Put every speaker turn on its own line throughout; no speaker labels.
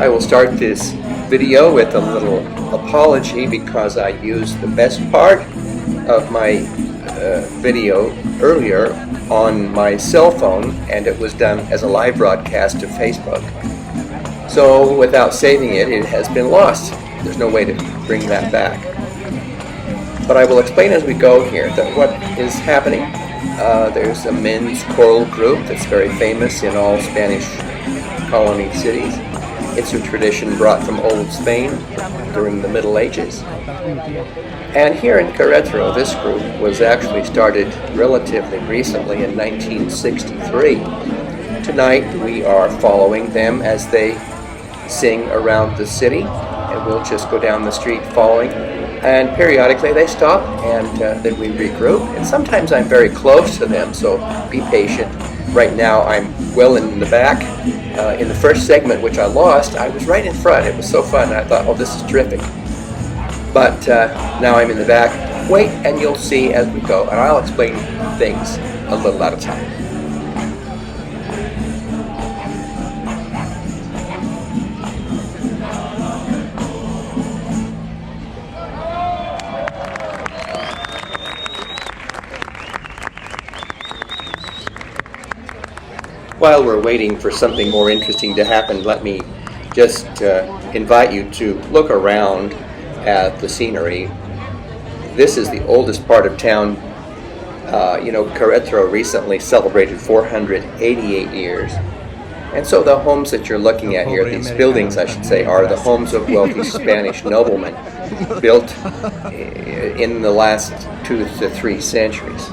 I will start this video with a little apology because I used the best part of my video earlier on my cell phone, and it was done as a live broadcast to Facebook. So without saving it, it has been lost. There's no way to bring that back. But I will explain as we go here that what is happening. There's a men's choral group that's very famous in all Spanish colony cities. It's a tradition brought from old Spain during the Middle Ages. And here in Querétaro, this group was actually started relatively recently in 1963. Tonight we are following them as they sing around the city, and we'll just go down the street following. And periodically they stop, and then we regroup. And sometimes I'm very close to them, so be patient. Right now I'm well in the back. In the first segment, which I lost, I was right in front. It was so fun. I thought, oh, this is terrific. But now I'm in the back. Wait, and you'll see as we go. And I'll explain things a little at a time. While we're waiting for something more interesting to happen, let me just invite you to look around at the scenery. This is the oldest part of town. Querétaro recently celebrated 488 years. And so the homes that you're looking at here, these buildings I should say, are the homes of wealthy Spanish noblemen built in the last 2 to 3 centuries.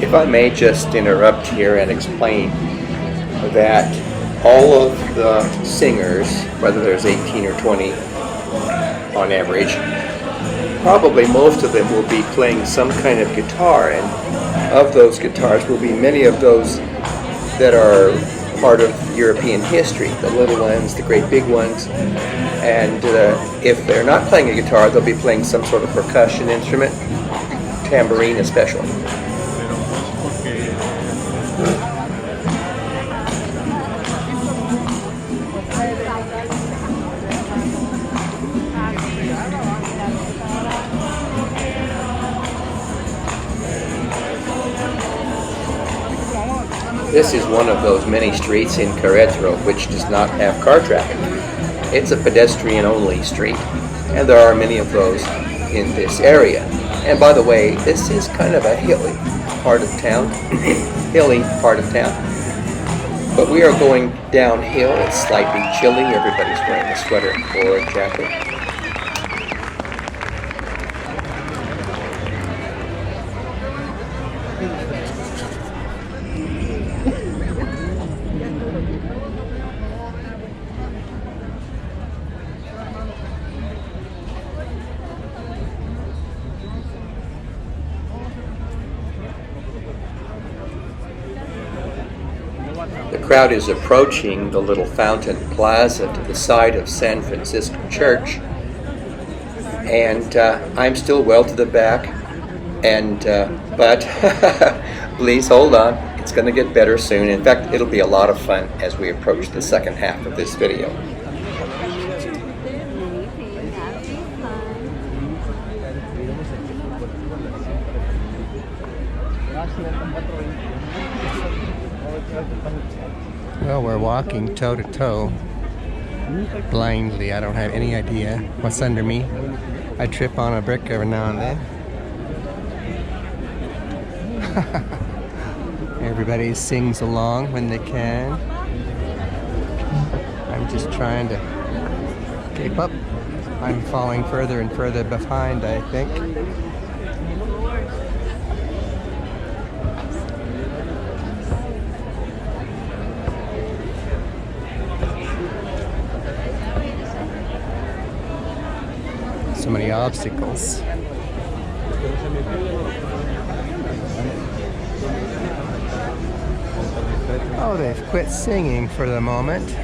If I may just interrupt here and explain that all of the singers, whether there's 18 or 20 on average, probably most of them will be playing some kind of guitar, and of those guitars will be many of those that are part of European history, the little ones, the great big ones, and if they're not playing a guitar, they'll be playing some sort of percussion instrument, tambourine especially. This is one of those many streets in Querétaro which does not have car traffic. It's a pedestrian-only street, and there are many of those in this area. And by the way, this is kind of a hilly part of town, But we are going downhill. It's slightly chilly. Everybody's wearing a sweater or a jacket. The crowd is approaching the little fountain plaza to the side of San Francisco Church, and I'm still well to the back, but please hold on, it's going to get better soon. In fact, it'll be a lot of fun as we approach the second half of this video. Well, we're walking toe to toe, blindly. I don't have any idea what's under me. I trip on a brick every now and then. Everybody sings along when they can. I'm just trying to keep up. I'm falling further and further behind, I think. So many obstacles.
Oh, they've quit singing for the moment.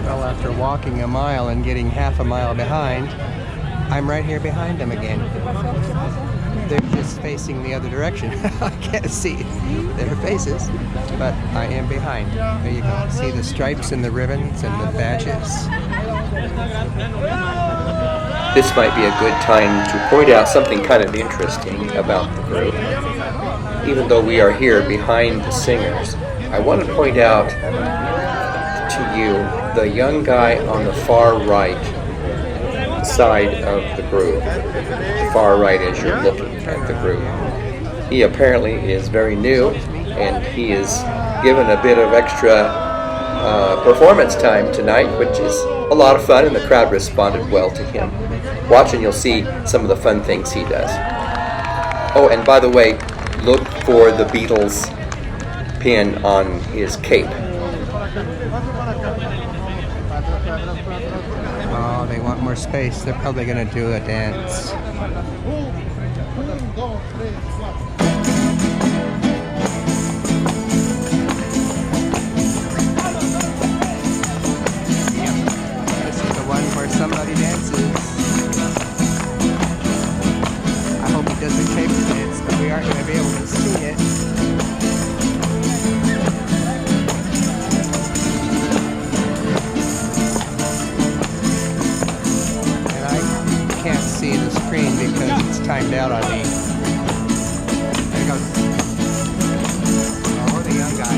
Well, after walking a mile and getting half a mile behind, I'm right here behind them again. They're just facing the other direction. I can't see their faces, but I am behind. There you go. See the stripes and the ribbons and the badges.
This might be a good time to point out something kind of interesting about the group. Even though we are here behind the singers, I want to point out to you the young guy on the far right side of the group. Far right as you're looking at the group. He apparently is very new, and he is given a bit of extra performance time tonight, which is a lot of fun, and the crowd responded well to him. Watch and you'll see some of the fun things he does. Oh, and by the way, look for the Beatles pin on his cape.
Oh, they want more space. They're probably going to do a dance. This is the one where somebody dances. I hope he doesn't tape the dance, but we aren't going to be able to see it. Can't see the screen because it's timed out on me. There he goes. Oh, the young guy.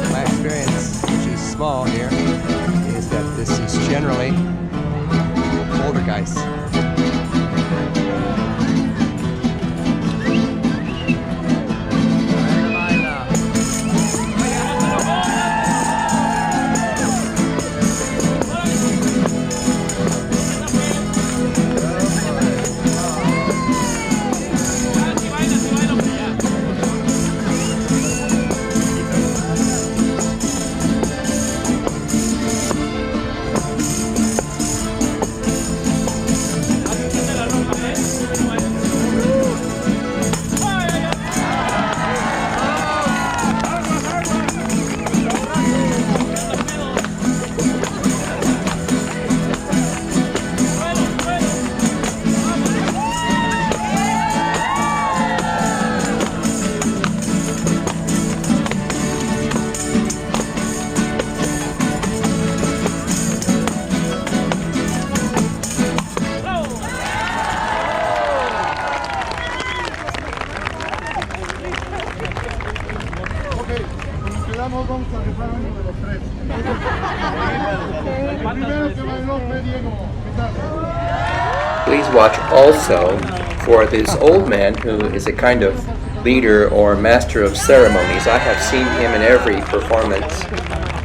My experience, which is small here, is that this is generally older guys.
Please watch also for this old man who is a kind of leader or master of ceremonies. I have seen him in every performance,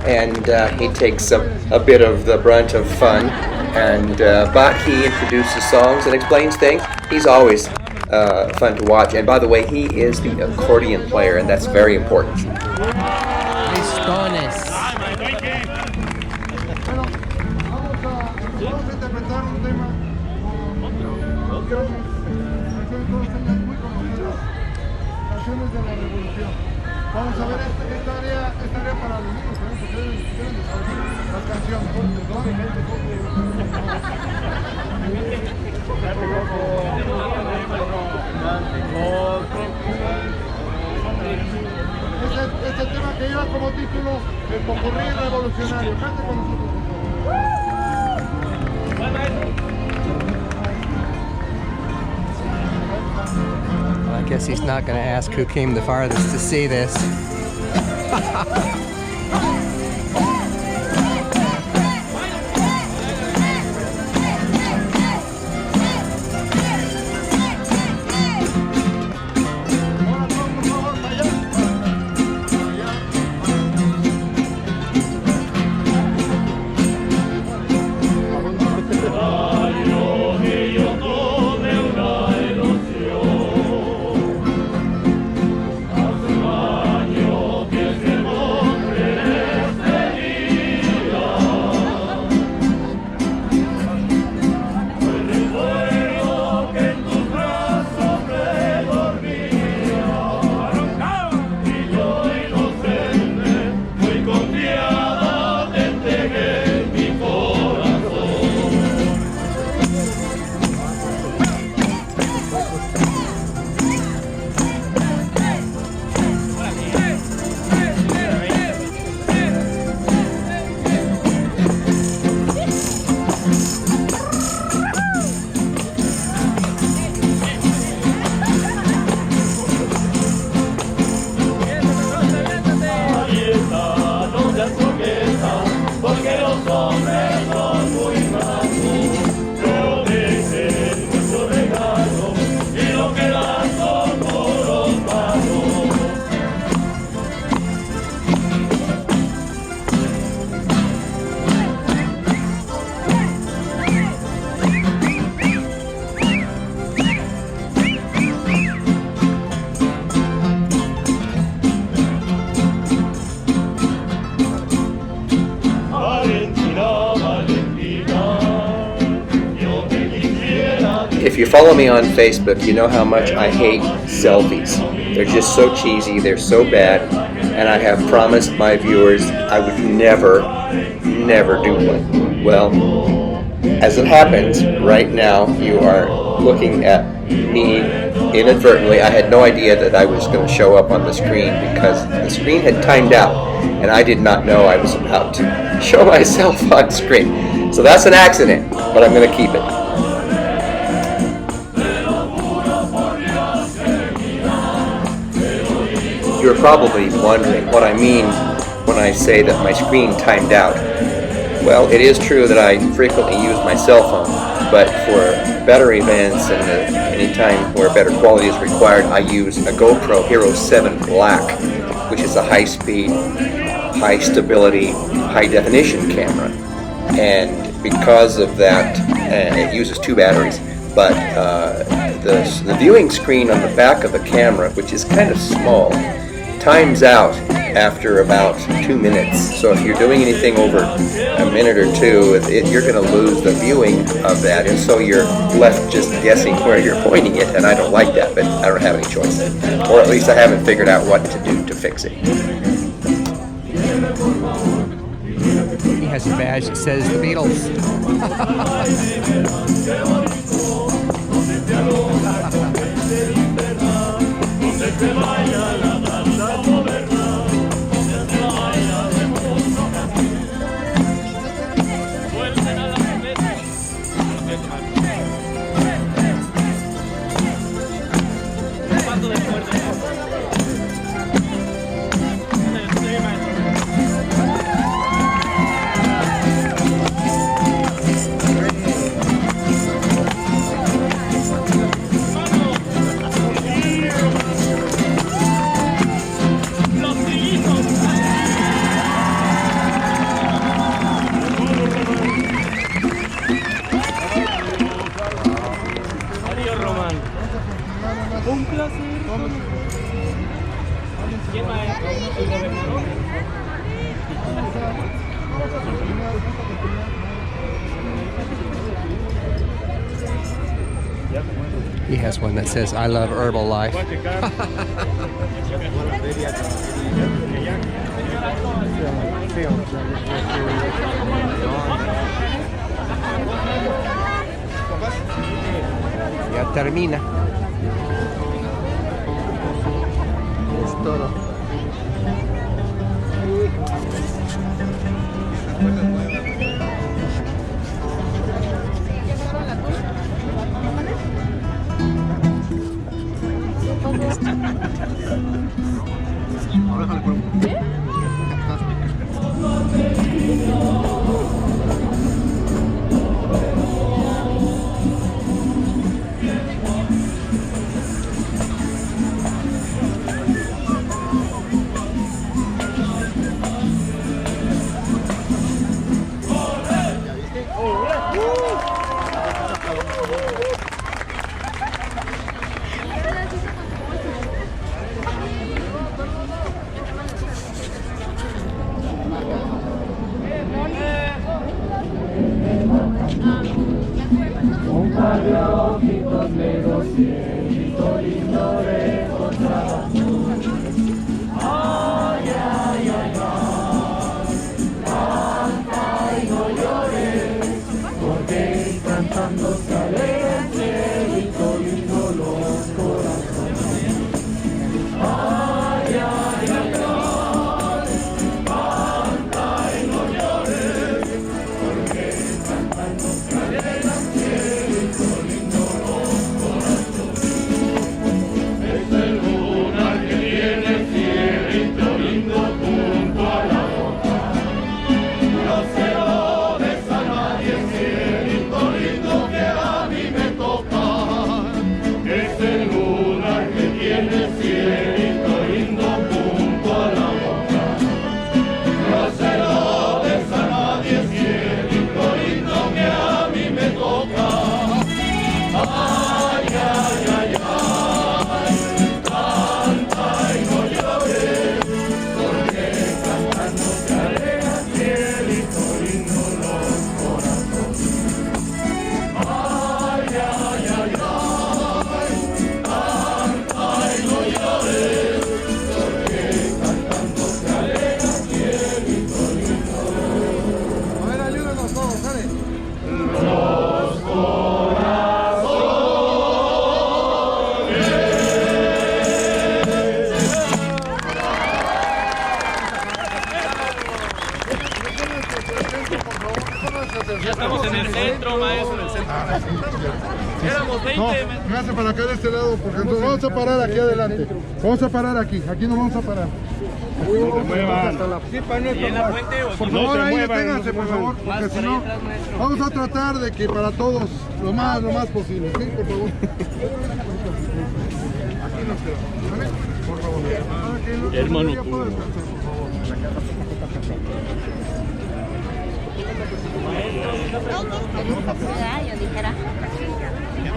and he takes a bit of the brunt of fun, and but he introduces songs and explains things. He's always fun to watch, and by the way, he is the accordion player, and that's very important.
Listones.
Canciones de la revolución. Vamos a ver esta área para los niños, porque deben de saber las canciones. Este tema que lleva como título El Popurrí Revolucionario. Cante con nosotros, por favor.
I guess he's not going to ask who came the farthest to see this.
If you follow me on Facebook, you know how much I hate selfies. They're just so cheesy, they're so bad, and I have promised my viewers I would never do one. Well, as it happens, right now you are looking at me inadvertently. I had no idea that I was going to show up on the screen because the screen had timed out, and I did not know I was about to show myself on screen. So that's an accident, but I'm going to keep it. You're probably wondering what I mean when I say that my screen timed out. Well, it is true that I frequently use my cell phone, but for better events and any time where better quality is required, I use a GoPro Hero 7 Black, which is a high-speed, high-stability, high-definition camera. And because of that, it uses 2 batteries, but the viewing screen on the back of the camera, which is kind of small, times out after about 2 minutes. So if you're doing anything over a minute or two, you're going to lose the viewing of that, and so you're left just guessing where you're pointing it, and I don't like that, but I don't have any choice. Or at least I haven't figured out what to do to fix it.
He has a badge that says the Beatles.
Un placer. ¿Quién va? ¿El gobernador? Ya.
He has one that says, I love Herbalife. Ya termina. Es todo.
Ya estamos en el centro, maestro. Éramos 20.
No, hágase para acá de este lado, porque entonces vamos a parar aquí adelante. Vamos a parar aquí nos vamos a parar.
¿Y en la puente o
Por favor, ahí deténganse, por favor, porque si no, vamos a tratar de que para todos lo más posible, ¿sí? Por favor. Aquí nos quedamos, ¿vale? Por favor.
Hermano,
Por favor.
Yo dijera.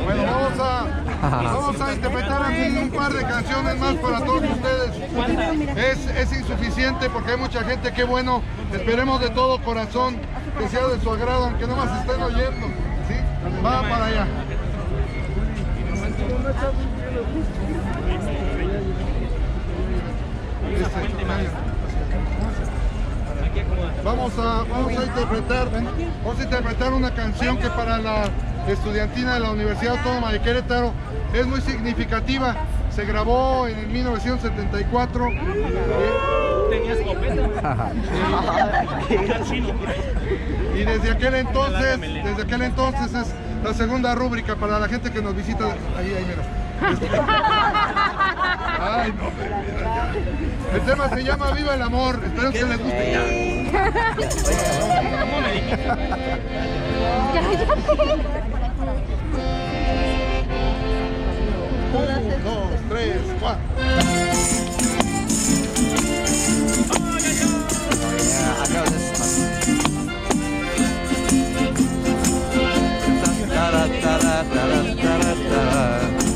Bueno, vamos a interpretar un par de canciones más para todos ustedes. Es insuficiente porque hay mucha gente, qué bueno. Esperemos de todo corazón que sea de su agrado, aunque no más estén oyendo. ¿Sí? Va para allá. Vamos a interpretar una canción que para la estudiantina de la Universidad Autónoma de Querétaro es muy significativa. Se grabó en el 1974.
¿Tenías escopeta?
Y desde aquel entonces es la segunda rúbrica para la gente que nos visita. Ahí mira. Ay, no, mira, ya. El tema se llama Viva el Amor. Espero que les guste ya.
¿Cómo me dijiste?
Un, dos, tres, cuatro.
Yeah, I know this one.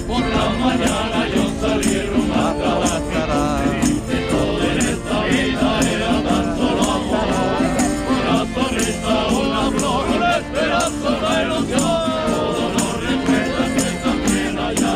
Por la mañana yo salí rumbo a la que todo en esta vida era tan solo amor. Una sonrisa, una flor, una esperanza, una ilusión. Todo nos recuerda que también allá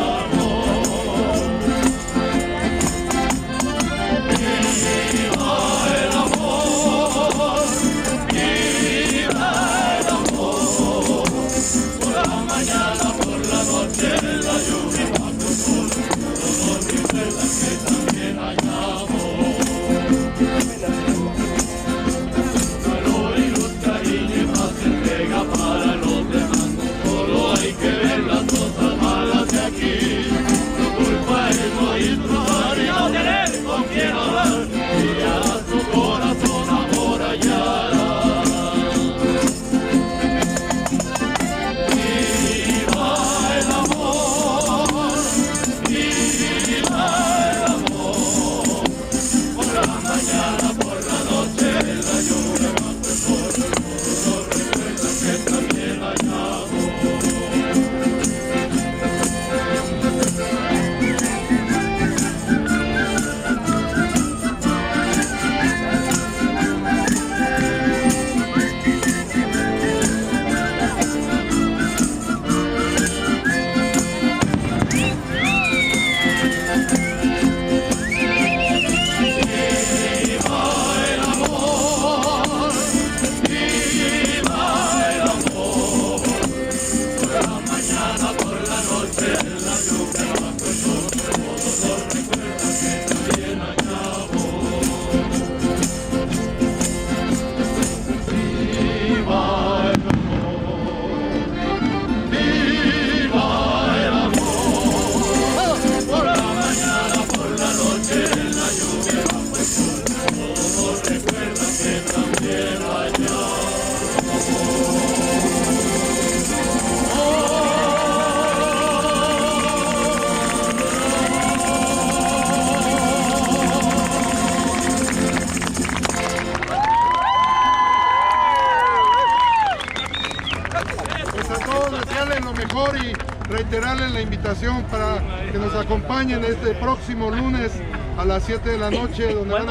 mejor y reiterarles la invitación para que nos acompañen este próximo lunes a las 7 de la noche, donde van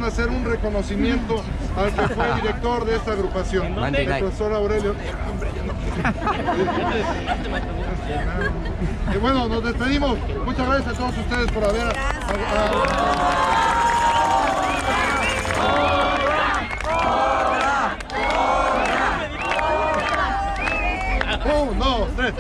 a hacer un reconocimiento al que fue director de esta agrupación, el profesor Aurelio. Y bueno, nos despedimos. Muchas gracias a todos ustedes por haber... Un, dos, tres.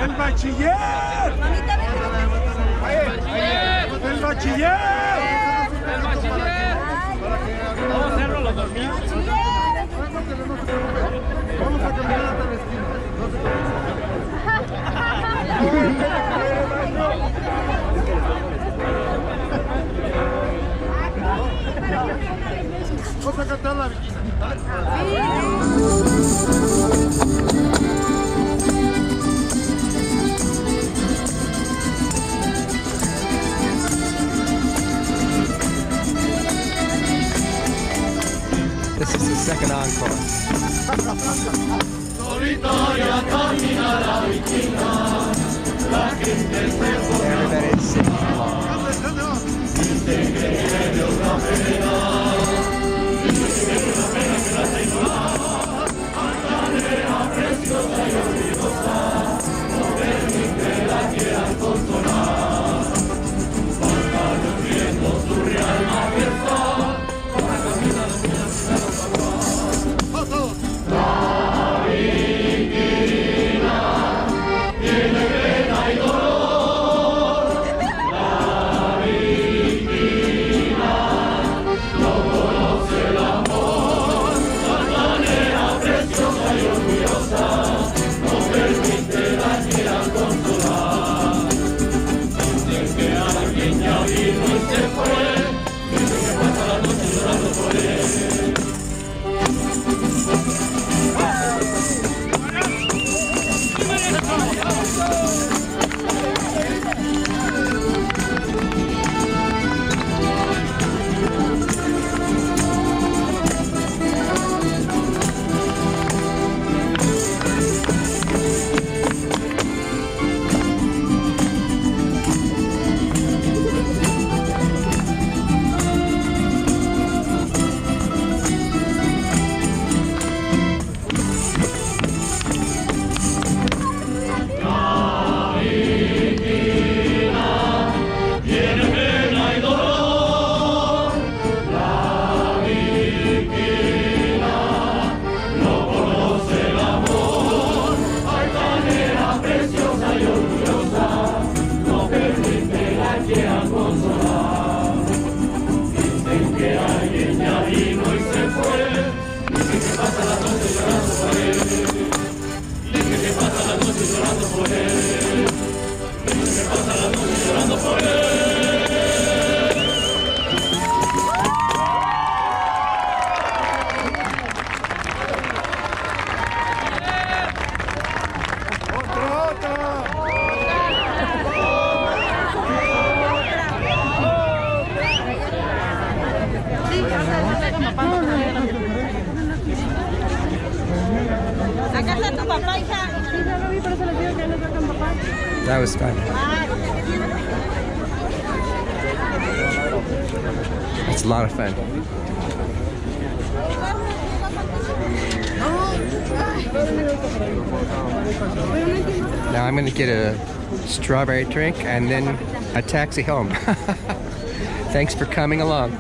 ¡El bachiller! ¡El bachiller!
¡El bachiller! Vamos a hacerlo los dormidos.
Vamos a caminar hasta la esquina. No se preocupen. Vamos a cantar la viquina.
This is the second encore. Everybody's singing along.
casa de tu papá, hija. Sí, ya lo vi, pero se lo digo que no está con papá.
That was fun. It's a lot of fun. Now I'm going to get a strawberry drink and then a taxi home. Thanks for coming along.